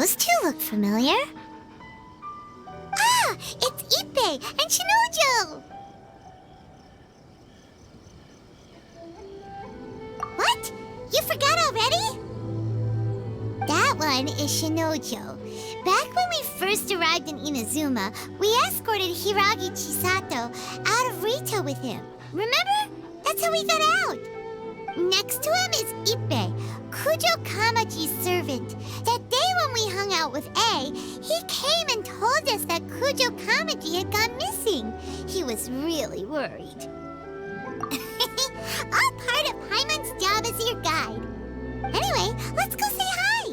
Those two look familiar. Ah! It's Ippei and Shinojo! What? You forgot already? That one is Shinojo. Back when we first arrived in Inazuma, we escorted Hiragi Chisato out of Rito with him. Remember? That's how we got out. Next to him is Ippei, Kujo Kamaji's servant. That day when we hung out with A, he came and told us that Kujo Kamaji had gone missing. He was really worried. All part of Paimon's job as your guide. Anyway, let's go say hi.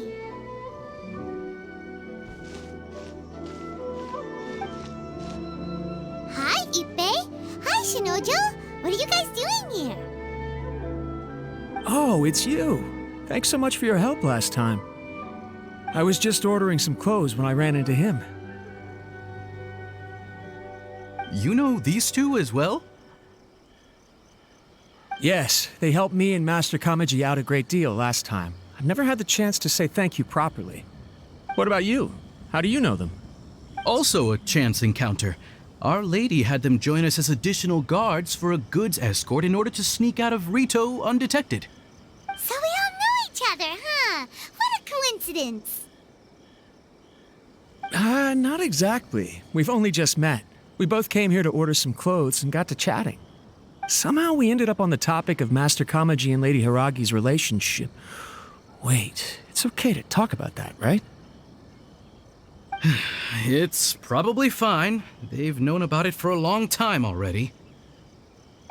Hi, Ippei. Hi, Shinojo. What are you guys doing here? Oh, it's you. Thanks so much for your help last time. I was just ordering some clothes when I ran into him. You know these two as well? Yes, they helped me and Master Kamaji out a great deal last time. I've never had the chance to say thank you properly. What about you? How do you know them? Also a chance encounter. Our lady had them join us as additional guards for a goods escort in order to sneak out of Rito undetected. So we all know each other, huh? What a coincidence. Not exactly. We've only just met. We both came here to order some clothes and got to chatting. Somehow we ended up on the topic of Master Kamaji and Lady Hiragi's relationship. Wait, it's okay to talk about that, right? It's probably fine. They've known about it for a long time already.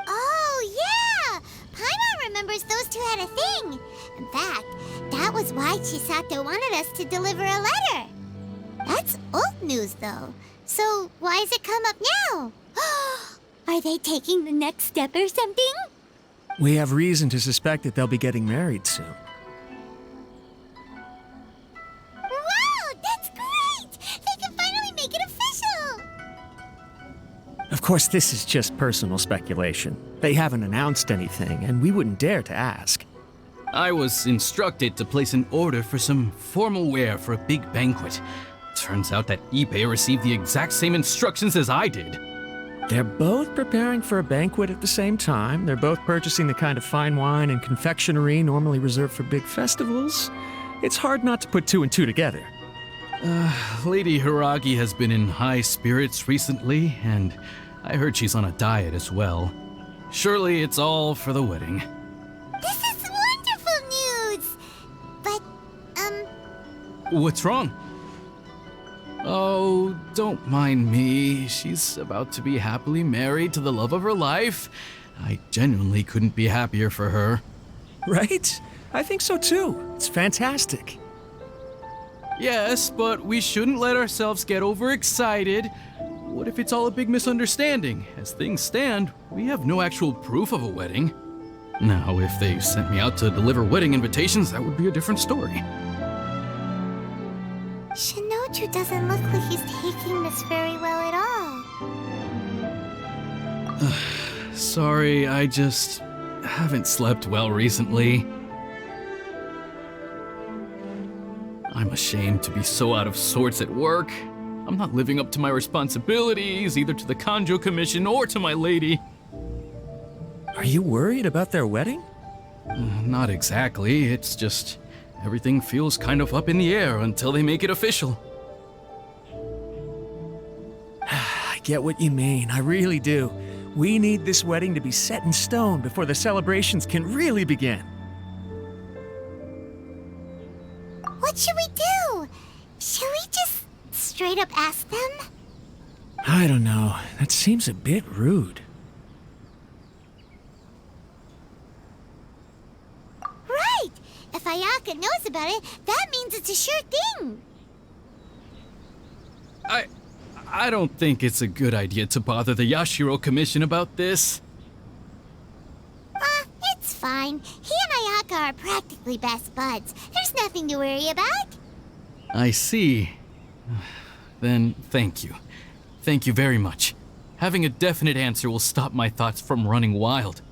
Oh, yeah! Paimon remembers those two had a thing. In fact, that was why Chisato wanted us to deliver a letter. That's old news, though. So why has it come up now? Are they taking the next step or something? We have reason to suspect that they'll be getting married soon. Wow, that's great! They can finally make it official! Of course, this is just personal speculation. They haven't announced anything, and we wouldn't dare to ask. I was instructed to place an order for some formal wear for a big banquet. Turns out that Ippei received the exact same instructions as I did. They're both preparing for a banquet at the same time. They're both purchasing the kind of fine wine and confectionery normally reserved for big festivals. It's hard not to put two and two together. Lady Hiragi has been in high spirits recently, and I heard she's on a diet as well. Surely it's all for the wedding. This is wonderful news! But, What's wrong? Oh, don't mind me. She's about to be happily married to the love of her life. I genuinely couldn't be happier for her. Right? I think so too. It's fantastic. Yes, but we shouldn't let ourselves get overexcited. What if it's all a big misunderstanding? As things stand, we have no actual proof of a wedding. Now, if they sent me out to deliver wedding invitations, that would be a different story. Shinoju doesn't look like he's taking this very well at all. Sorry, I just haven't slept well recently. I'm ashamed to be so out of sorts at work. I'm not living up to my responsibilities, either to the Kanjo Commission or to my lady. Are you worried about their wedding? Not exactly, it's just everything feels kind of up in the air until they make it official. I get what you mean, I really do. We need this wedding to be set in stone before the celebrations can really begin. What should we do? Should we just straight up ask them? I don't know. That seems a bit rude. Right! If Ayaka knows about it, that means it's a sure thing. I don't think it's a good idea to bother the Yashiro Commission about this. It's fine. He and Ayaka are practically best buds. There's nothing to worry about. I see. Then thank you. Thank you very much. Having a definite answer will stop my thoughts from running wild.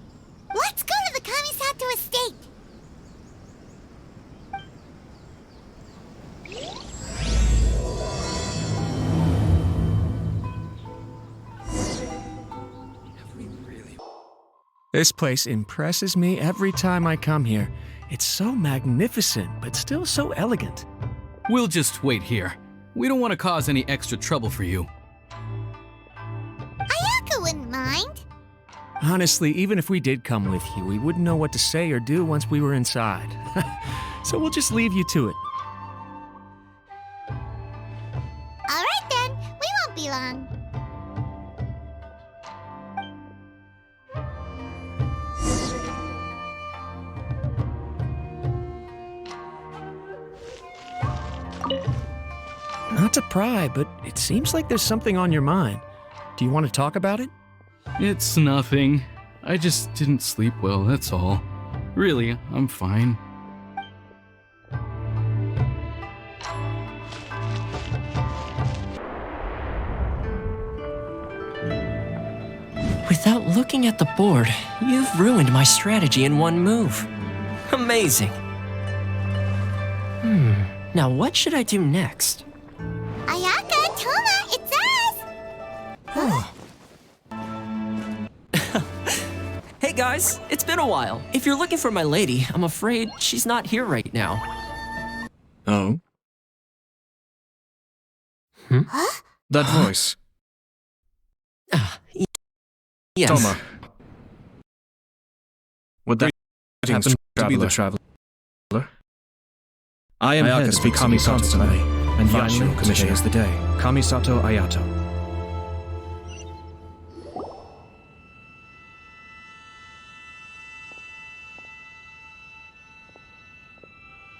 Let's go to the Kamisato estate. This place impresses me every time I come here. It's so magnificent, but still so elegant. We'll just wait here. We don't want to cause any extra trouble for you. Ayaka wouldn't mind. Honestly, even if we did come with you, we wouldn't know what to say or do once we were inside. So we'll just leave you to it. All right then, we won't be long. Not to pry, but it seems like there's something on your mind. Do you want to talk about it? It's nothing. I just didn't sleep well, that's all. Really, I'm fine. Without looking at the board, you've ruined my strategy in one move. Amazing. Now what should I do next? Ayaka, Toma, it's us! Hey guys, it's been a while. If you're looking for my lady, I'm afraid she's not here right now. Oh? Huh? That voice. Yes. Toma. Would that happen to be the traveler? I am head of Kamisato today, and finally, today is the day. Kamisato Ayato.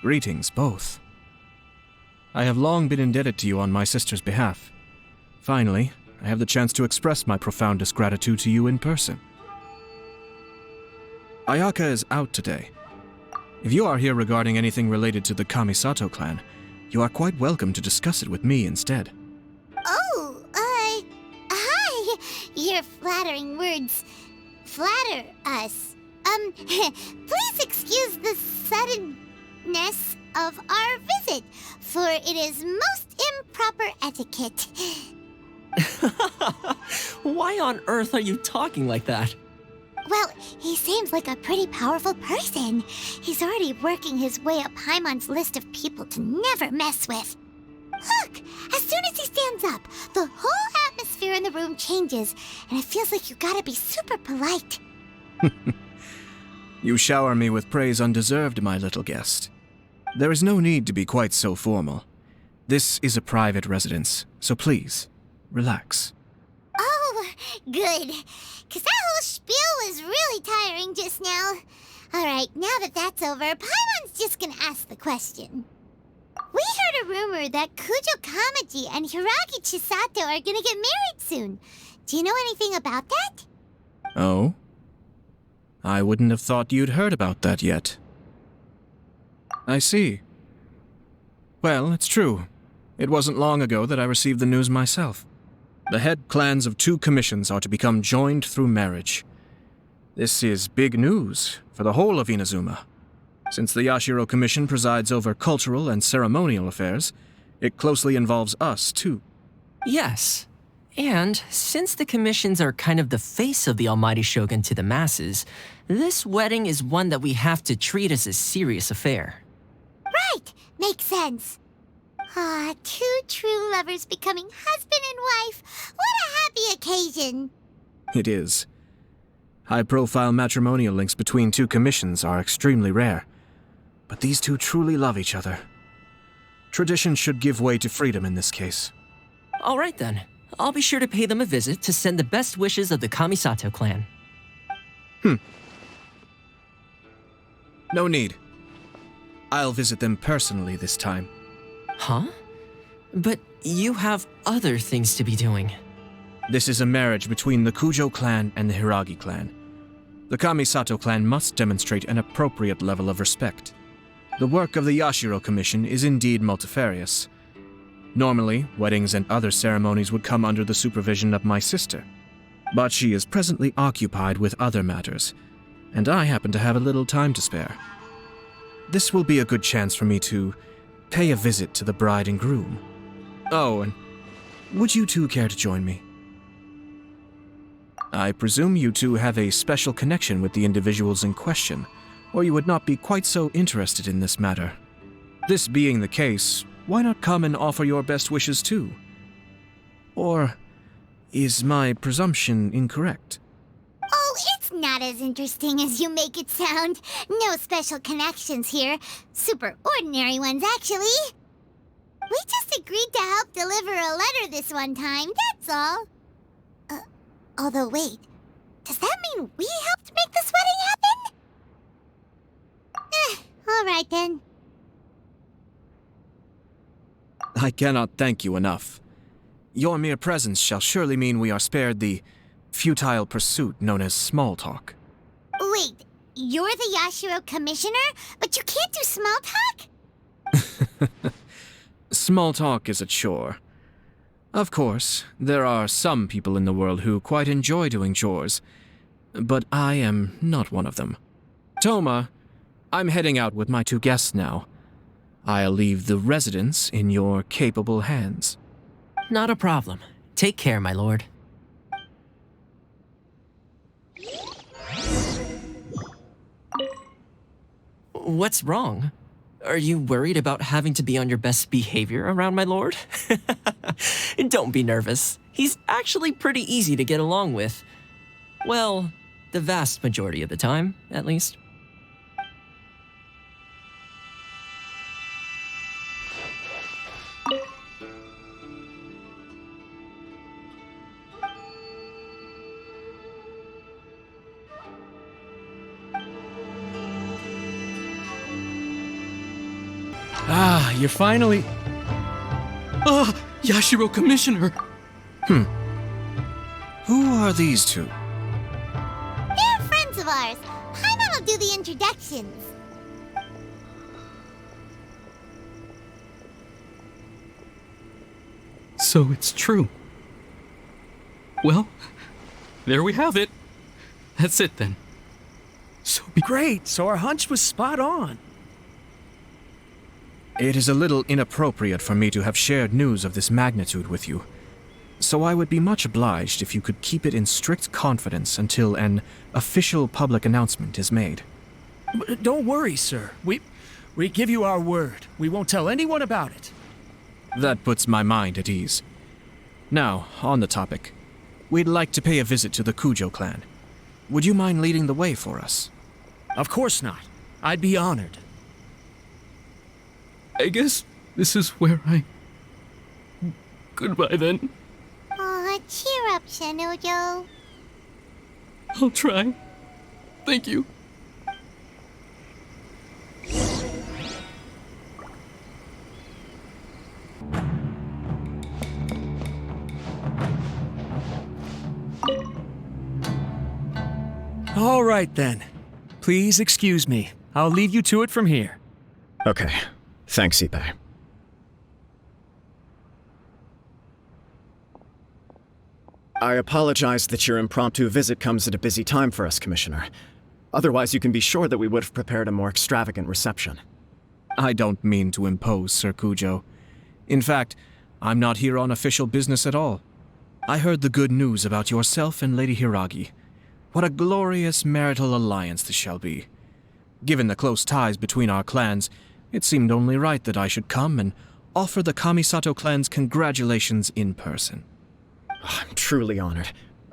Greetings, both. I have long been indebted to you on my sister's behalf. Finally, I have the chance to express my profoundest gratitude to you in person. Ayaka is out today. If you are here regarding anything related to the Kamisato clan, you are quite welcome to discuss it with me instead. Oh, hi! Your flattering words flatter us. Please excuse the suddenness of our visit, for it is most improper etiquette. Why on earth are you talking like that? Well, he seems like a pretty powerful person. He's already working his way up Paimon's list of people to never mess with. Look, as soon as he stands up, the whole atmosphere in the room changes, and it feels like you gotta be super polite. You shower me with praise undeserved, my little guest. There is no need to be quite so formal. This is a private residence, so please, relax. Oh, good. 'Cause that whole spiel was really tiring just now. Alright, now that that's over, Paimon's just gonna ask the question. We heard a rumor that Kujo Kamaji and Hiragi Chisato are gonna get married soon. Do you know anything about that? Oh? I wouldn't have thought you'd heard about that yet. I see. Well, it's true. It wasn't long ago that I received the news myself. The head clans of 2 commissions are to become joined through marriage. This is big news for the whole of Inazuma. Since the Yashiro Commission presides over cultural and ceremonial affairs, it closely involves us, too. Yes. And since the commissions are kind of the face of the Almighty Shogun to the masses, this wedding is one that we have to treat as a serious affair. Right, makes sense. Ah, 2 true lovers becoming husband and wife. What a happy occasion. It is. High-profile matrimonial links between 2 commissions are extremely rare. But these 2 truly love each other. Tradition should give way to freedom in this case. All right then. I'll be sure to pay them a visit to send the best wishes of the Kamisato clan. No need. I'll visit them personally this time. Huh? But you have other things to be doing. This is a marriage between the Kujo clan and the Hiragi clan. The Kamisato clan must demonstrate an appropriate level of respect. The work of the Yashiro Commission is indeed multifarious. Normally, weddings and other ceremonies would come under the supervision of my sister. But she is presently occupied with other matters, and I happen to have a little time to spare. This will be a good chance for me to pay a visit to the bride and groom. Oh, and would you 2 care to join me? I presume you two have a special connection with the individuals in question, or you would not be quite so interested in this matter. This being the case, why not come and offer your best wishes too? Or is my presumption incorrect? Oh, it's not as interesting as you make it sound. No special connections here. Super ordinary ones, actually. We just agreed to help deliver a letter this one time, that's all. Although, wait. Does that mean we helped make this wedding happen? All right then. I cannot thank you enough. Your mere presence shall surely mean we are spared the futile pursuit known as small talk. Wait, you're the Yashiro commissioner, but you can't do small talk? Small talk is a chore. Of course, there are some people in the world who quite enjoy doing chores, but I am not one of them. Toma, I'm heading out with my two guests now. I'll leave the residence in your capable hands. Not a problem. Take care, my lord. What's wrong? Are you worried about having to be on your best behavior around my lord? Don't be nervous. He's actually pretty easy to get along with. Well, the vast majority of the time, at least. Ah, you're finally... Yashiro Commissioner! Who are these two? They're friends of ours. Paimon will do the introductions. So it's true. Well, there we have it. That's it then. So Great, so our hunch was spot on. It is a little inappropriate for me to have shared news of this magnitude with you, so I would be much obliged if you could keep it in strict confidence until an official public announcement is made. Don't worry, sir. We give you our word. We won't tell anyone about it. That puts my mind at ease. Now, on the topic. We'd like to pay a visit to the Kujo clan. Would you mind leading the way for us? Of course not. I'd be honored. I guess this is where I... Goodbye then. Aw, cheer up, Shinojo. I'll try. Thank you. All right, then. Please excuse me. I'll leave you to it from here. Okay. Thanks, Ippei. I apologize that your impromptu visit comes at a busy time for us, Commissioner. Otherwise, you can be sure that we would have prepared a more extravagant reception. I don't mean to impose, Sir Kujo. In fact, I'm not here on official business at all. I heard the good news about yourself and Lady Hiragi. What a glorious marital alliance this shall be. Given the close ties between our clans, it seemed only right that I should come and offer the Kamisato clan's congratulations in person. I'm truly honored.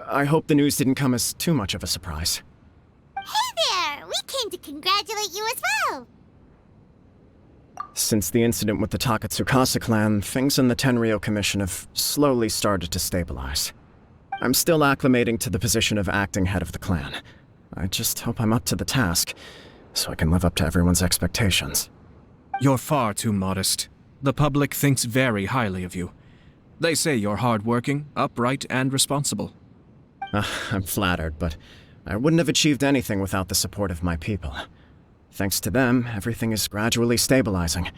I hope the news didn't come as too much of a surprise. Hey there! We came to congratulate you as well! Since the incident with the Takatsukasa clan, things in the Tenryou Commission have slowly started to stabilize. I'm still acclimating to the position of acting head of the clan. I just hope I'm up to the task, so I can live up to everyone's expectations. You're far too modest. The public thinks very highly of you. They say you're hardworking, upright, and responsible. I'm flattered, but I wouldn't have achieved anything without the support of my people. Thanks to them, everything is gradually stabilizing,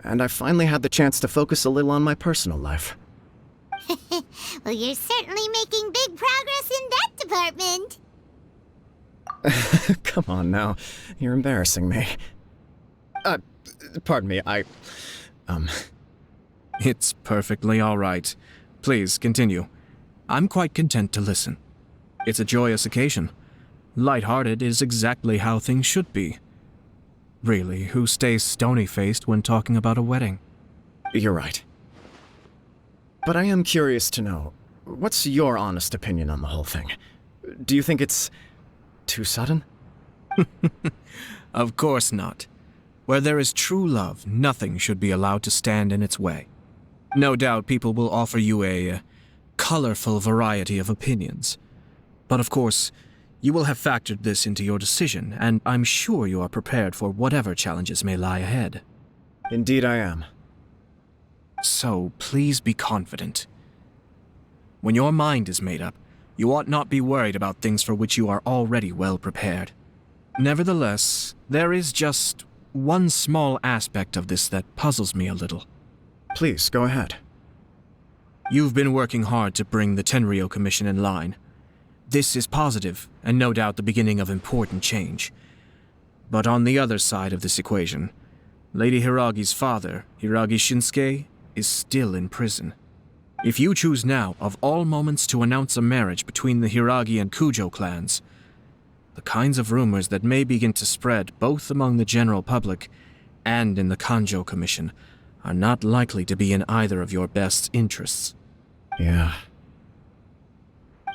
and I finally had the chance to focus a little on my personal life. Well, you're certainly making big progress in that department. Come on now, you're embarrassing me. Pardon me, It's perfectly all right. Please, continue. I'm quite content to listen. It's a joyous occasion. Light-hearted is exactly how things should be. Really, who stays stony-faced when talking about a wedding? You're right. But I am curious to know, what's your honest opinion on the whole thing? Do you think it's too sudden? Of course not. Where there is true love, nothing should be allowed to stand in its way. No doubt people will offer you a colorful variety of opinions. But of course, you will have factored this into your decision, and I'm sure you are prepared for whatever challenges may lie ahead. Indeed I am. So please be confident. When your mind is made up, you ought not be worried about things for which you are already well prepared. Nevertheless, there is just one small aspect of this that puzzles me a little. Please, go ahead. You've been working hard to bring the Tenryou Commission in line. This is positive, and no doubt the beginning of important change. But on the other side of this equation, Lady Hiragi's father, Hiragi Shinsuke, is still in prison. If you choose now, of all moments, to announce a marriage between the Hiragi and Kujo clans, the kinds of rumors that may begin to spread both among the general public and in the Kanjo Commission are not likely to be in either of your best interests. Yeah.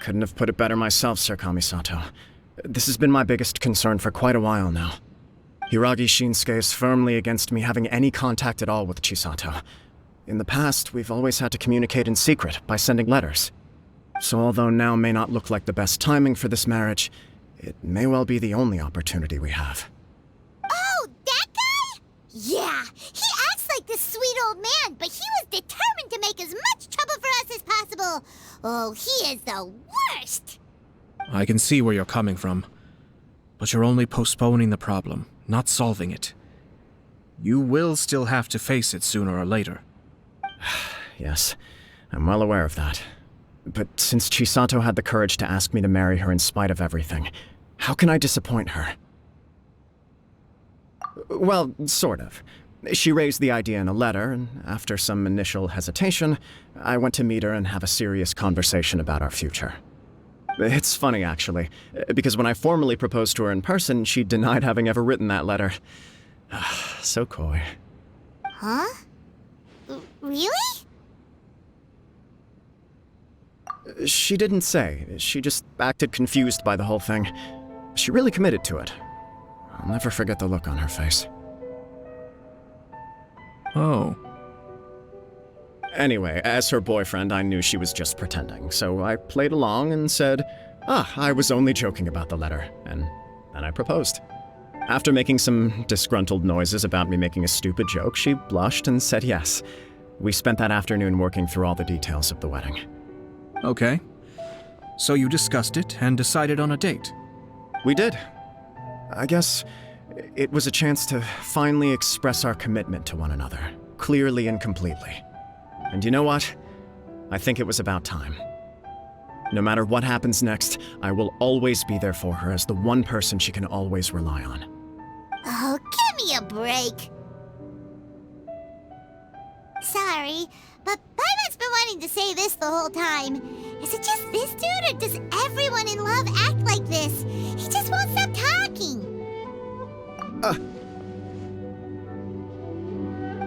Couldn't have put it better myself, Sir Kamisato. This has been my biggest concern for quite a while now. Hiragi Shinsuke is firmly against me having any contact at all with Chisato. In the past, we've always had to communicate in secret by sending letters. So although now may not look like the best timing for this marriage, it may well be the only opportunity we have. Oh, that guy? Yeah, he acts like this sweet old man, but he was determined to make as much trouble for us as possible. Oh, he is the worst. I can see where you're coming from, but you're only postponing the problem, not solving it. You will still have to face it sooner or later. Yes, I'm well aware of that. But since Chisato had the courage to ask me to marry her in spite of everything, how can I disappoint her? Well, sort of. She raised the idea in a letter, and after some initial hesitation, I went to meet her and have a serious conversation about our future. It's funny, actually, because when I formally proposed to her in person, she denied having ever written that letter. So coy. Huh? Really? She didn't say. She just acted confused by the whole thing. She really committed to it. I'll never forget the look on her face. Oh. Anyway, as her boyfriend, I knew she was just pretending, so I played along and said, I was only joking about the letter, and then I proposed. After making some disgruntled noises about me making a stupid joke, she blushed and said yes. We spent that afternoon working through all the details of the wedding. Okay. So you discussed it and decided on a date? We did. I guess it was a chance to finally express our commitment to one another, clearly and completely. And you know what? I think it was about time. No matter what happens next, I will always be there for her as the one person she can always rely on. Oh, give me a break. Sorry, but Paimon's been wanting to say this the whole time. Is it just this dude, or does everyone in love act like this? He just won't stop talking.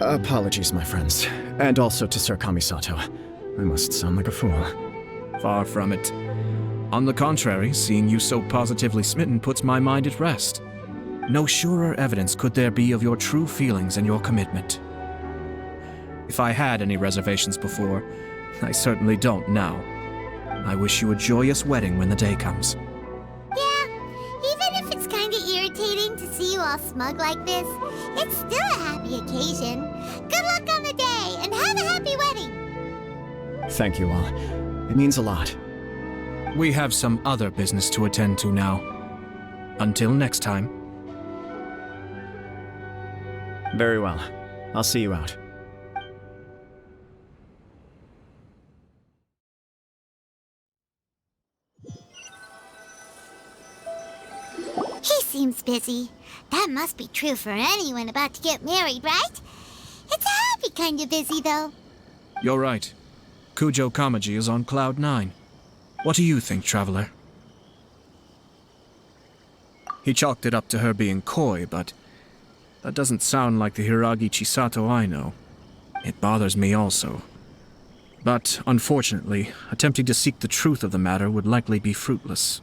Apologies, my friends. And also to Sir Kamisato. I must sound like a fool. Far from it. On the contrary, seeing you so positively smitten puts my mind at rest. No surer evidence could there be of your true feelings and your commitment. If I had any reservations before, I certainly don't now. I wish you a joyous wedding when the day comes. Yeah, even if it's kinda irritating to see you all smug like this, it's still a happy occasion. Good luck on the day, and have a happy wedding! Thank you all. It means a lot. We have some other business to attend to now. Until next time. Very well. I'll see you out. He seems busy. That must be true for anyone about to get married, right? It's a happy kind of busy, though. You're right. Kujo Kamaji is on cloud 9. What do you think, traveler? He chalked it up to her being coy, but that doesn't sound like the Hiragi Chisato I know. It bothers me also. But, unfortunately, attempting to seek the truth of the matter would likely be fruitless.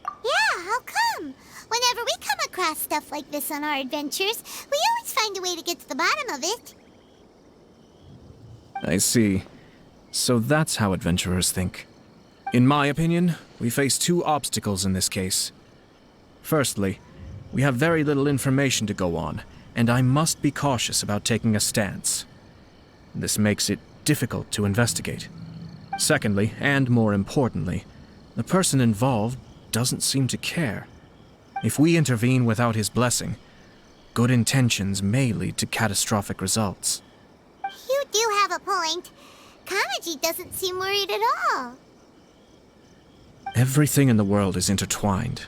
Yeah, how come? Whenever we come across stuff like this on our adventures, we always find a way to get to the bottom of it. I see. So that's how adventurers think. In my opinion, we face two obstacles in this case. Firstly, we have very little information to go on, and I must be cautious about taking a stance. This makes it difficult to investigate. Secondly, and more importantly, the person involved doesn't seem to care. If we intervene without his blessing, good intentions may lead to catastrophic results. You do have a point. Kamaji doesn't seem worried at all. Everything in the world is intertwined.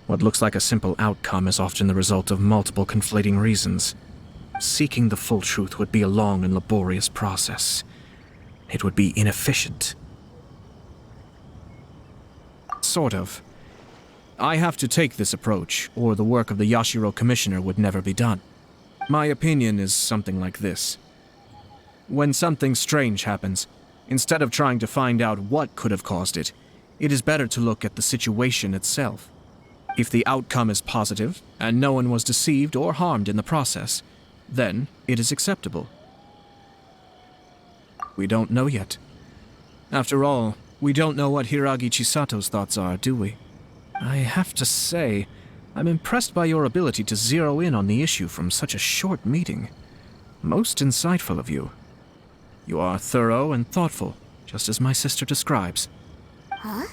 What looks like a simple outcome is often the result of multiple conflating reasons. Seeking the full truth would be a long and laborious process. It would be inefficient. Sort of. I have to take this approach, or the work of the Yashiro Commissioner would never be done. My opinion is something like this. When something strange happens, instead of trying to find out what could have caused it, it is better to look at the situation itself. If the outcome is positive, and no one was deceived or harmed in the process, then it is acceptable. We don't know yet. After all, we don't know what Hiragi Chisato's thoughts are, do we? I have to say, I'm impressed by your ability to zero in on the issue from such a short meeting. Most insightful of you. You are thorough and thoughtful, just as my sister describes. Huh?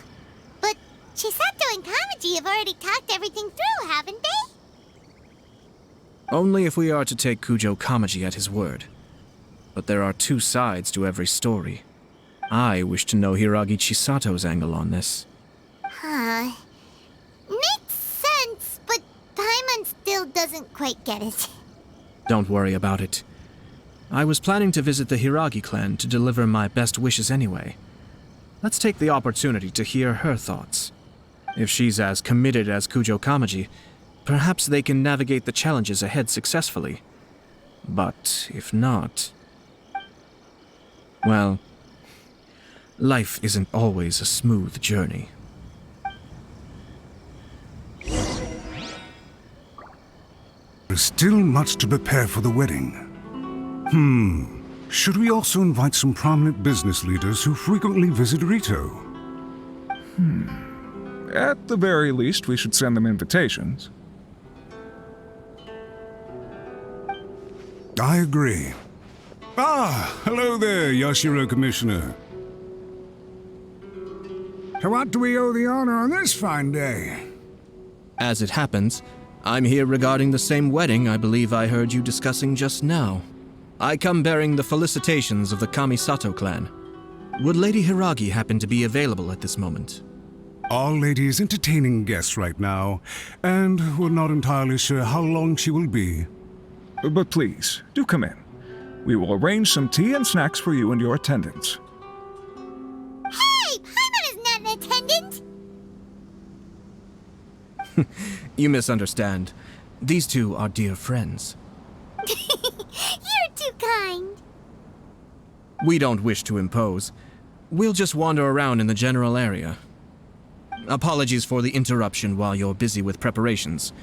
But Chisato and Kamaji have already talked everything through, haven't they? Only if we are to take Kujo Kamaji at his word. But there are two sides to every story. I wish to know Hiragi Chisato's angle on this. Huh. Makes sense, but Paimon still doesn't quite get it. Don't worry about it. I was planning to visit the Hiragi clan to deliver my best wishes anyway. Let's take the opportunity to hear her thoughts. If she's as committed as Kujo Kamaji, perhaps they can navigate the challenges ahead successfully. But if not... well, life isn't always a smooth journey. There's still much to prepare for the wedding. Should we also invite some prominent business leaders who frequently visit Rito? At the very least, we should send them invitations. I agree. Ah, hello there, Yashiro Commissioner. To what do we owe the honor on this fine day? As it happens, I'm here regarding the same wedding I believe I heard you discussing just now. I come bearing the felicitations of the Kamisato clan. Would Lady Hiragi happen to be available at this moment? Our lady is entertaining guests right now, and we're not entirely sure how long she will be. But please, do come in. We will arrange some tea and snacks for you and your attendants. Hey! Paimon is not an attendant! You misunderstand. These two are dear friends. You're too kind. We don't wish to impose. We'll just wander around in the general area. Apologies for the interruption while you're busy with preparations.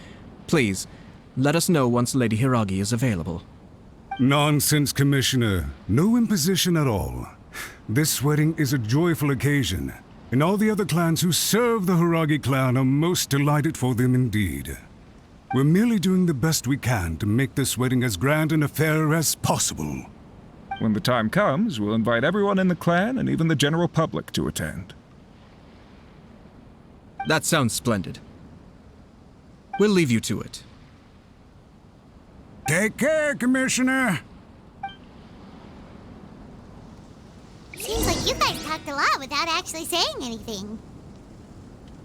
Please, let us know once Lady Hiragi is available. Nonsense, Commissioner. No imposition at all. This wedding is a joyful occasion, and all the other clans who serve the Hiragi clan are most delighted for them indeed. We're merely doing the best we can to make this wedding as grand an affair as possible. When the time comes, we'll invite everyone in the clan and even the general public to attend. That sounds splendid. We'll leave you to it. Take care, Commissioner. Seems like you guys talked a lot without actually saying anything.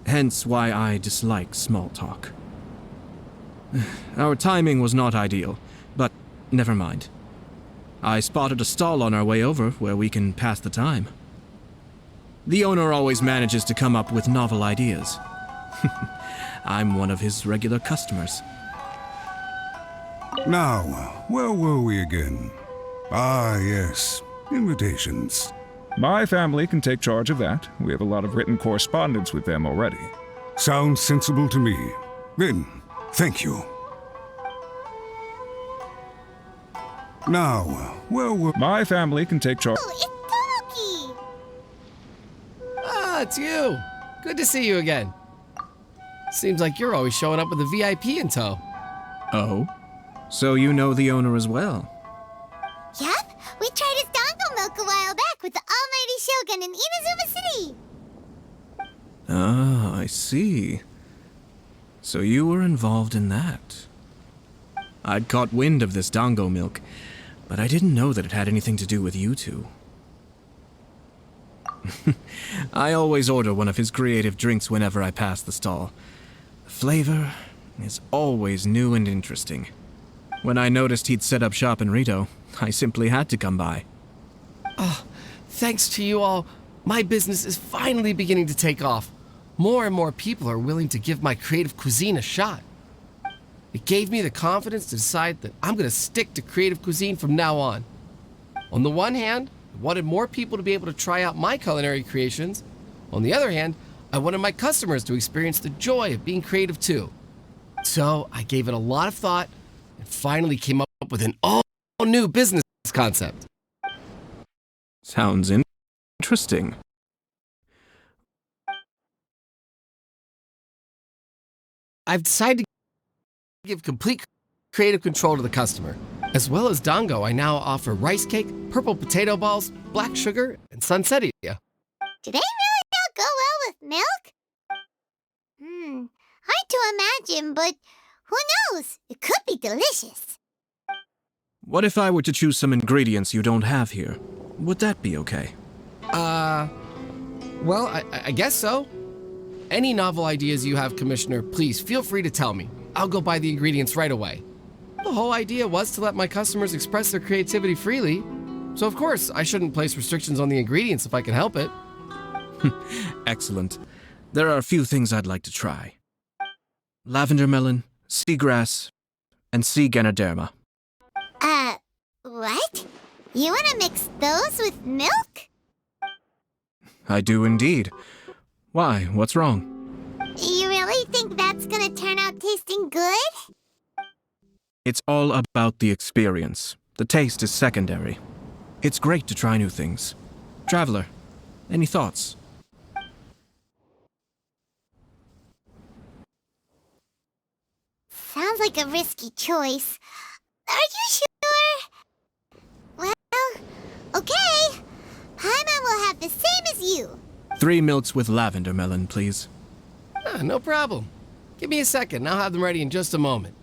Hence why I dislike small talk. Our timing was not ideal, but never mind. I spotted a stall on our way over where we can pass the time. The owner always manages to come up with novel ideas. I'm one of his regular customers. Now, where were we again? Ah, yes, invitations. My family can take charge of that. We have a lot of written correspondence with them already. Sounds sensible to me. Then, thank you. Now, where were... My family can take charge... Oh, it's Tomoki! Ah, it's you. Good to see you again. Seems like you're always showing up with a VIP in tow. Oh? So you know the owner as well? Yep, we tried his dango milk a while back with the almighty Shogun in Inazuma City. Ah, I see. So you were involved in that. I'd caught wind of this dango milk, but I didn't know that it had anything to do with you two. I always order one of his creative drinks whenever I pass the stall. The flavor is always new and interesting. When I noticed he'd set up shop in Rito, I simply had to come by. Thanks to you all, my business is finally beginning to take off. More and more people are willing to give my creative cuisine a shot. It gave me the confidence to decide that I'm going to stick to creative cuisine from now on. On the one hand, I wanted more people to be able to try out my culinary creations. On the other hand, I wanted my customers to experience the joy of being creative too. So I gave it a lot of thought and finally came up with an all-new business concept. Sounds interesting. I've decided to give complete creative control to the customer. As well as dango, I now offer rice cake, purple potato balls, black sugar, and sunsettia. Do they really all go well with milk? Hard to imagine, but who knows? It could be delicious. What if I were to choose some ingredients you don't have here? Would that be okay? Well, I guess so. Any novel ideas you have, Commissioner, please feel free to tell me. I'll go buy the ingredients right away. The whole idea was to let my customers express their creativity freely. So of course, I shouldn't place restrictions on the ingredients if I can help it. Excellent. There are a few things I'd like to try. Lavender melon, seagrass, and sea ganoderma. What? You want to mix those with milk? I do indeed. Why? What's wrong? You really think that's gonna turn out tasting good? It's all about the experience. The taste is secondary. It's great to try new things. Traveler, any thoughts? Sounds like a risky choice. Are you sure? Well, okay. Paimon will have the same as you. 3 milks with lavender melon, please. No problem. Give me a second, I'll have them ready in just a moment.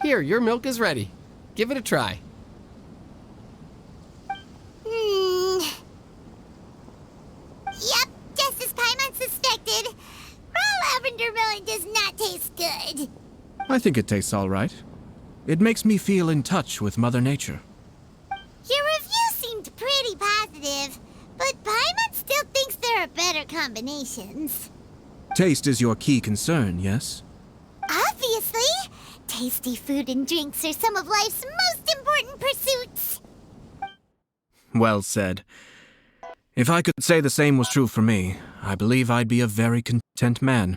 Here, your milk is ready. Give it a try. Yep, just as Paimon suspected. Raw lavender melon does not taste good. I think it tastes all right. It makes me feel in touch with Mother Nature. Your review seemed pretty positive, but Paimon still thinks there are better combinations. Taste is your key concern, yes? Obviously! Tasty food and drinks are some of life's most important pursuits. Well said. If I could say the same was true for me, I believe I'd be a very content man.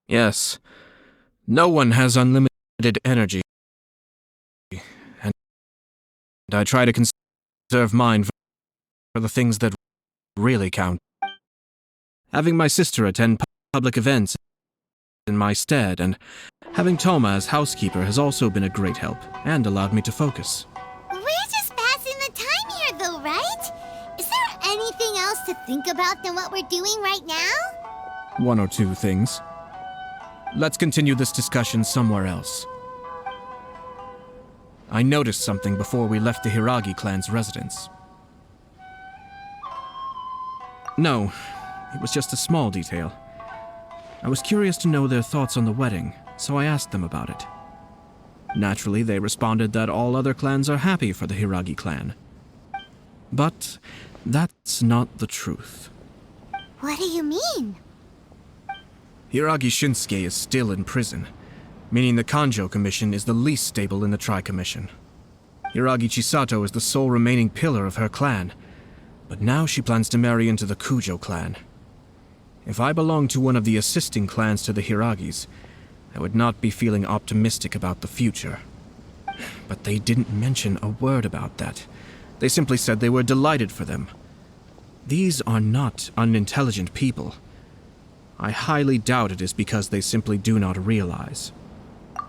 Yes, no one has unlimited energy, and I try to conserve mine for the things that really count. Having my sister attend public events in my stead, and having Toma as housekeeper has also been a great help, and allowed me to focus. We're just passing the time here though, right? Is there anything else to think about than what we're doing right now? 1 or 2 things. Let's continue this discussion somewhere else. I noticed something before we left the Hiragi clan's residence. No, it was just a small detail. I was curious to know their thoughts on the wedding, so I asked them about it. Naturally, they responded that all other clans are happy for the Hiragi clan. But that's not the truth. What do you mean? Hiragi Shinsuke is still in prison, meaning the Kanjo Commission is the least stable in the Tri-Commission. Hiragi Chisato is the sole remaining pillar of her clan, but now she plans to marry into the Kujo clan. If I belonged to one of the assisting clans to the Hiragis, I would not be feeling optimistic about the future. But they didn't mention a word about that. They simply said they were delighted for them. These are not unintelligent people. I highly doubt it is because they simply do not realize.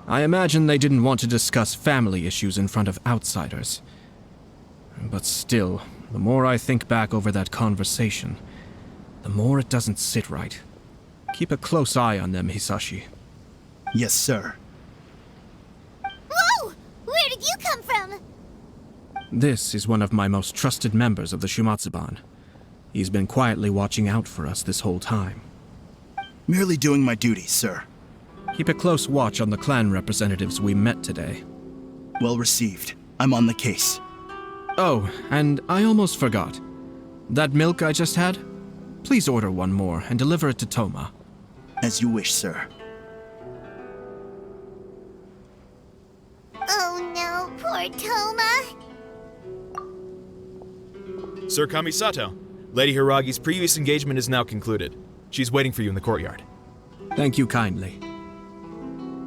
I imagine they didn't want to discuss family issues in front of outsiders. But still, the more I think back over that conversation, the more it doesn't sit right. Keep a close eye on them, Hisashi. Yes, sir. Whoa! Where did you come from? This is one of my most trusted members of the Shumatsuban. He's been quietly watching out for us this whole time. Merely doing my duty, sir. Keep a close watch on the clan representatives we met today. Well received. I'm on the case. Oh, and I almost forgot. That milk I just had? Please order one more and deliver it to Toma. As you wish, sir. Oh no, poor Toma. Sir Kamisato, Lady Hiragi's previous engagement is now concluded. She's waiting for you in the courtyard. Thank you kindly.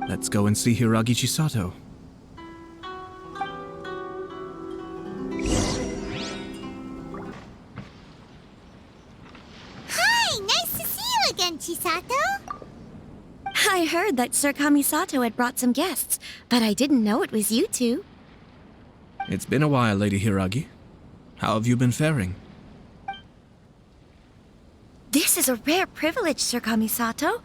Let's go and see Hiragi Chisato. Hi, nice to see you again, Chisato. I heard that Sir Kamisato had brought some guests, but I didn't know it was you two. It's been a while, Lady Hiragi. How have you been faring? This is a rare privilege, Sir Kamisato.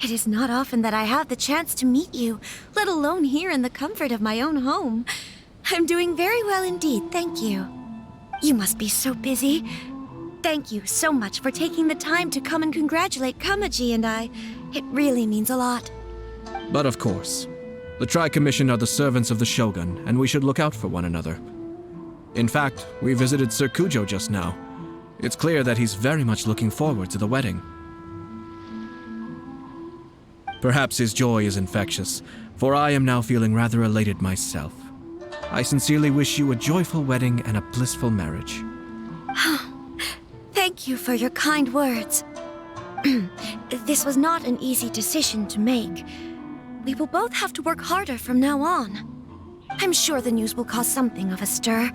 It is not often that I have the chance to meet you, let alone here in the comfort of my own home. I'm doing very well indeed, thank you. You must be so busy. Thank you so much for taking the time to come and congratulate Kamaji and I. It really means a lot. But of course. The Tri-Commission are the servants of the Shogun, and we should look out for one another. In fact, we visited Sir Kujo just now. It's clear that he's very much looking forward to the wedding. Perhaps his joy is infectious, for I am now feeling rather elated myself. I sincerely wish you a joyful wedding and a blissful marriage. Thank you for your kind words. This was not an easy decision to make. We will both have to work harder from now on. I'm sure the news will cause something of a stir.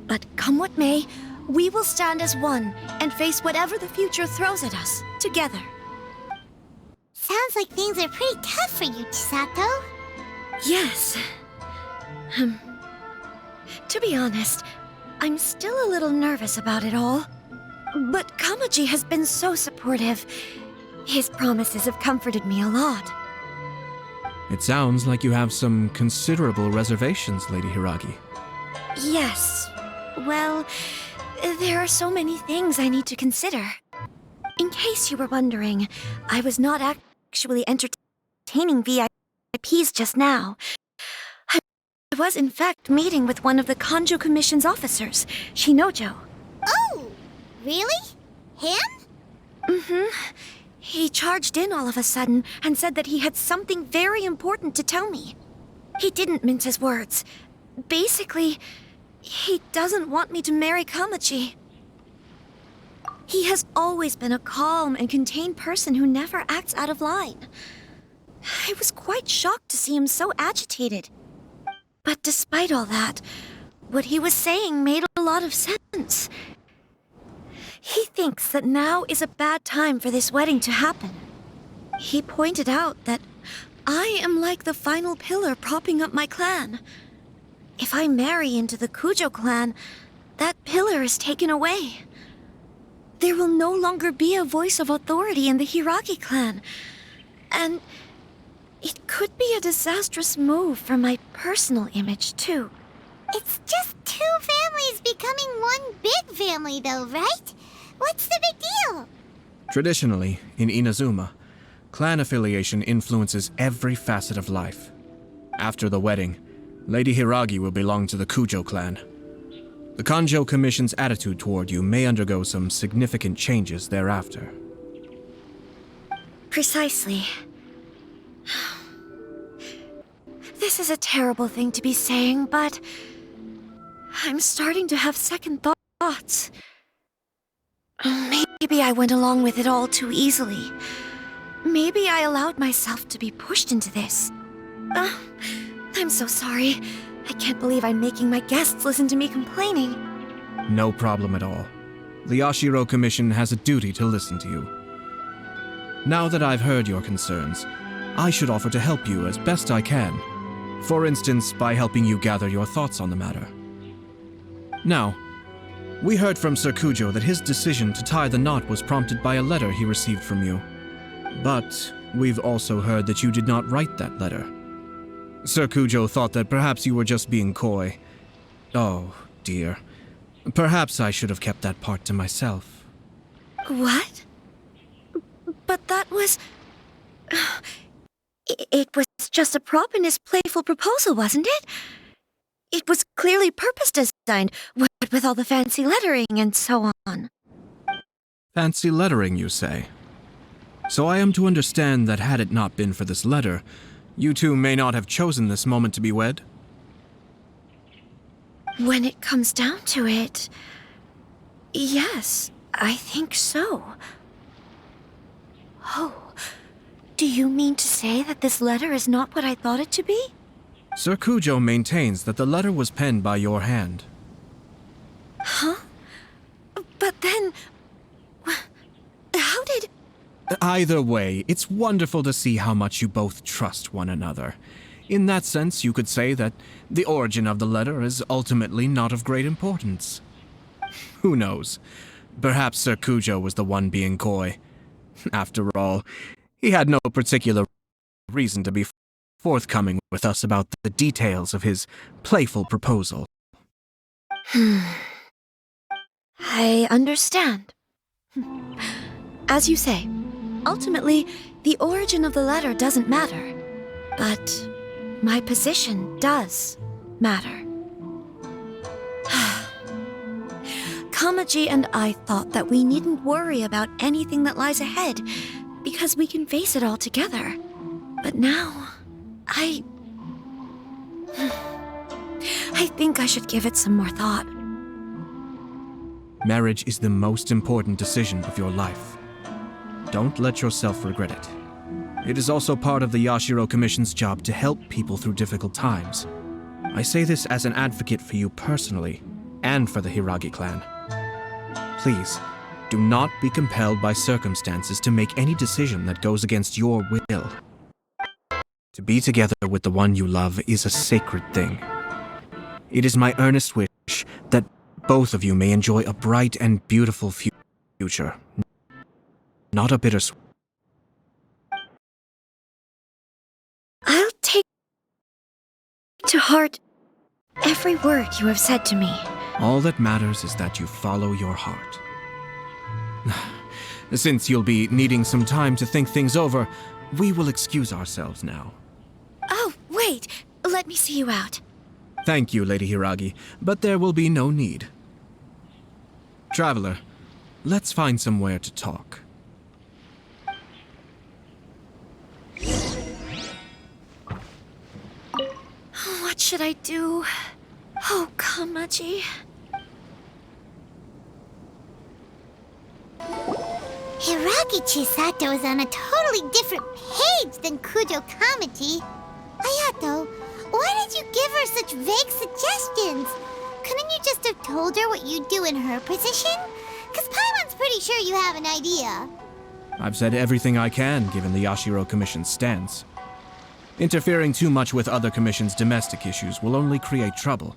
But come what may, we will stand as one and face whatever the future throws at us, together. Sounds like things are pretty tough for you, Chisato. Yes. To be honest, I'm still a little nervous about it all. But Kamaji has been so supportive. His promises have comforted me a lot. It sounds like you have some considerable reservations, Lady Hiragi. Yes. Well, there are so many things I need to consider. In case you were wondering, I was not actually entertaining VIPs just now. I was in fact meeting with one of the Kanjo Commission's officers, Shinojo. Oh, really? Him? Mm-hmm. He charged in all of a sudden and said that he had something very important to tell me. He didn't mince his words. Basically, he doesn't want me to marry Kamaji. He has always been a calm and contained person who never acts out of line. I was quite shocked to see him so agitated. But despite all that, what he was saying made a lot of sense. He thinks that now is a bad time for this wedding to happen. He pointed out that I am like the final pillar propping up my clan. If I marry into the Kujo clan, that pillar is taken away. There will no longer be a voice of authority in the Hiragi clan. And it could be a disastrous move for my personal image, too. It's just two families becoming one big family, though, right? What's the big deal? Traditionally, in Inazuma, clan affiliation influences every facet of life. After the wedding, Lady Hiragi will belong to the Kujo clan. The Kanjo Commission's attitude toward you may undergo some significant changes thereafter. Precisely. This is a terrible thing to be saying, but I'm starting to have second thoughts. Maybe I went along with it all too easily. Maybe I allowed myself to be pushed into this. I'm so sorry. I can't believe I'm making my guests listen to me complaining. No problem at all. The Yashiro Commission has a duty to listen to you. Now that I've heard your concerns, I should offer to help you as best I can. For instance, by helping you gather your thoughts on the matter. Now, we heard from Sir Kujo that his decision to tie the knot was prompted by a letter he received from you. But we've also heard that you did not write that letter. Sir Kujo thought that perhaps you were just being coy. Oh, dear. Perhaps I should have kept that part to myself. What? But that was... It was just a prop in his playful proposal, wasn't it? It was clearly purpose designed, what with all the fancy lettering and so on. Fancy lettering, you say? So I am to understand that had it not been for this letter, you two may not have chosen this moment to be wed? When it comes down to it... yes, I think so. Oh, do you mean to say that this letter is not what I thought it to be? Sir Kujo maintains that the letter was penned by your hand. Huh? But then... how did... Either way, it's wonderful to see how much you both trust one another. In that sense, you could say that the origin of the letter is ultimately not of great importance. Who knows? Perhaps Sir Kujo was the one being coy. After all, he had no particular reason to be forthcoming with us about the details of his playful proposal. I understand. As you say, ultimately, the origin of the letter doesn't matter. But my position does matter. Kamaji and I thought that we needn't worry about anything that lies ahead, because we can face it all together. But now, I think I should give it some more thought. Marriage is the most important decision of your life. Don't let yourself regret it. It is also part of the Yashiro Commission's job to help people through difficult times. I say this as an advocate for you personally, and for the Hiragi clan. Please, do not be compelled by circumstances to make any decision that goes against your will. To be together with the one you love is a sacred thing. It is my earnest wish that both of you may enjoy a bright and beautiful future, not a bittersweet. I'll take to heart every word you have said to me. All that matters is that you follow your heart. Since you'll be needing some time to think things over, we will excuse ourselves now. Oh, wait. Let me see you out. Thank you, Lady Hiragi, but there will be no need. Traveler, let's find somewhere to talk. What should I do? Oh, Kamaji. Hiragi Chisato is on a totally different page than Kujo Kamaji. Ayato, why did you give her such vague suggestions? Couldn't you just have told her what you'd do in her position? Because Paimon's pretty sure you have an idea. I've said everything I can, given the Yashiro Commission's stance. Interfering too much with other commissions' domestic issues will only create trouble.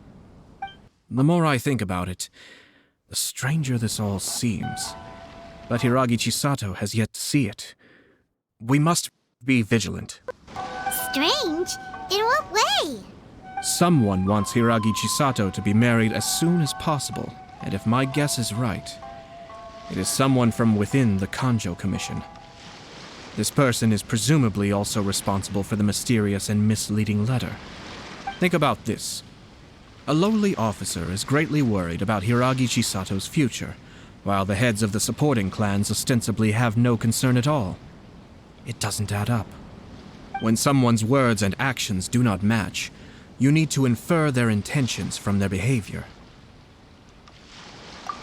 The more I think about it, the stranger this all seems. But Hiragi Chisato has yet to see it. We must be vigilant. Strange? In what way? Someone wants Hiragi Chisato to be married as soon as possible, and if my guess is right, it is someone from within the Kanjo Commission. This person is presumably also responsible for the mysterious and misleading letter. Think about this. A lowly officer is greatly worried about Hiragi Chisato's future, while the heads of the supporting clans ostensibly have no concern at all. It doesn't add up. When someone's words and actions do not match, you need to infer their intentions from their behavior.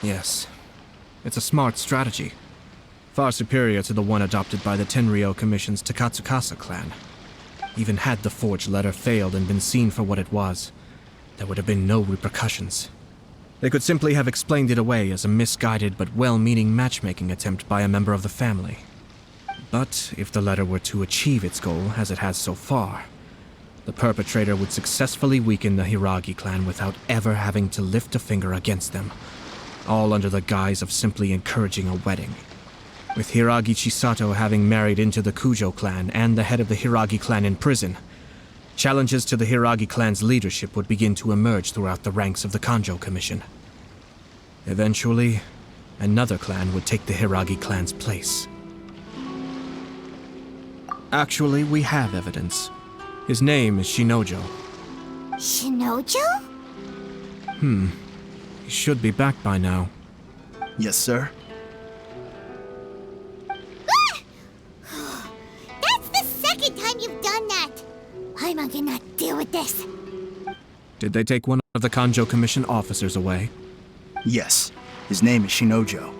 Yes, it's a smart strategy, far superior to the one adopted by the Tenryou Commission's Takatsukasa clan. Even had the forged letter failed and been seen for what it was, there would have been no repercussions. They could simply have explained it away as a misguided but well-meaning matchmaking attempt by a member of the family. But if the letter were to achieve its goal, as it has so far, the perpetrator would successfully weaken the Hiragi clan without ever having to lift a finger against them, all under the guise of simply encouraging a wedding. With Hiragi Chisato having married into the Kujo clan and the head of the Hiragi clan in prison, challenges to the Hiragi clan's leadership would begin to emerge throughout the ranks of the Kanjo Commission. Eventually, another clan would take the Hiragi clan's place. Actually, we have evidence. His name is Shinojo. Shinojo? He should be back by now. Yes, sir. That's the second time you've done that! I'm not gonna deal with this. Did they take one of the Kanjo Commission officers away? Yes. His name is Shinojo.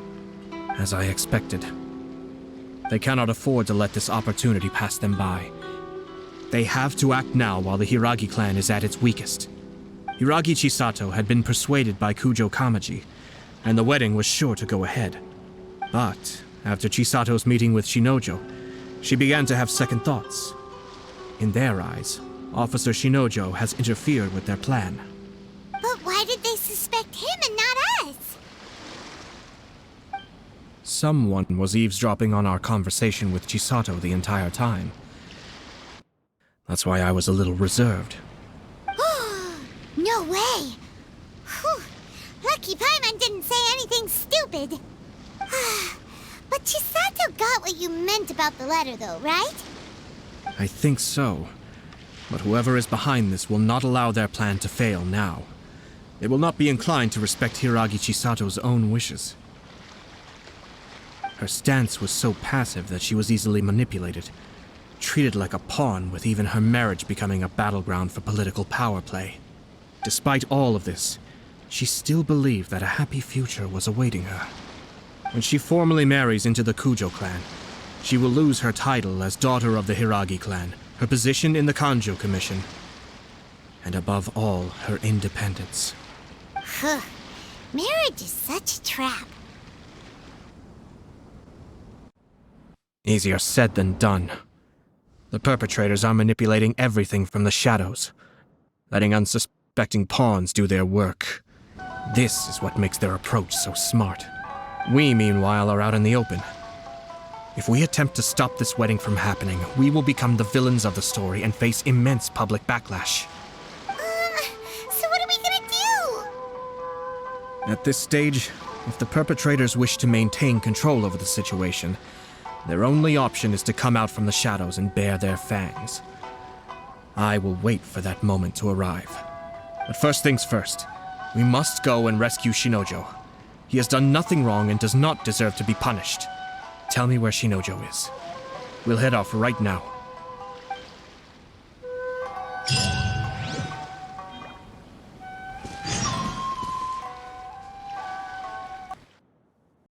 As I expected. They cannot afford to let this opportunity pass them by. They have to act now while the Hiragi clan is at its weakest. Hiragi Chisato had been persuaded by Kujo Kamaji, and the wedding was sure to go ahead. But after Chisato's meeting with Shinojo, she began to have second thoughts. In their eyes, Officer Shinojo has interfered with their plan. But why did they suspect him and not us? Someone was eavesdropping on our conversation with Chisato the entire time. That's why I was a little reserved. No way! Whew. Lucky Paimon didn't say anything stupid. But Chisato got what you meant about the letter though, right? I think so. But whoever is behind this will not allow their plan to fail now. They will not be inclined to respect Hiragi Chisato's own wishes. Her stance was so passive that she was easily manipulated, treated like a pawn, with even her marriage becoming a battleground for political power play. Despite all of this, she still believed that a happy future was awaiting her. When she formally marries into the Kujo clan, she will lose her title as daughter of the Hiragi clan, her position in the Kanjo Commission, and above all, her independence. Marriage is such a trap. Easier said than done. The perpetrators are manipulating everything from the shadows, letting unsuspecting pawns do their work. This is what makes their approach so smart. We, meanwhile, are out in the open. If we attempt to stop this wedding from happening, we will become the villains of the story and face immense public backlash. So what are we gonna do? At this stage, if the perpetrators wish to maintain control over the situation, their only option is to come out from the shadows and bare their fangs. I will wait for that moment to arrive. But first things first, we must go and rescue Shinojo. He has done nothing wrong and does not deserve to be punished. Tell me where Shinojo is. We'll head off right now.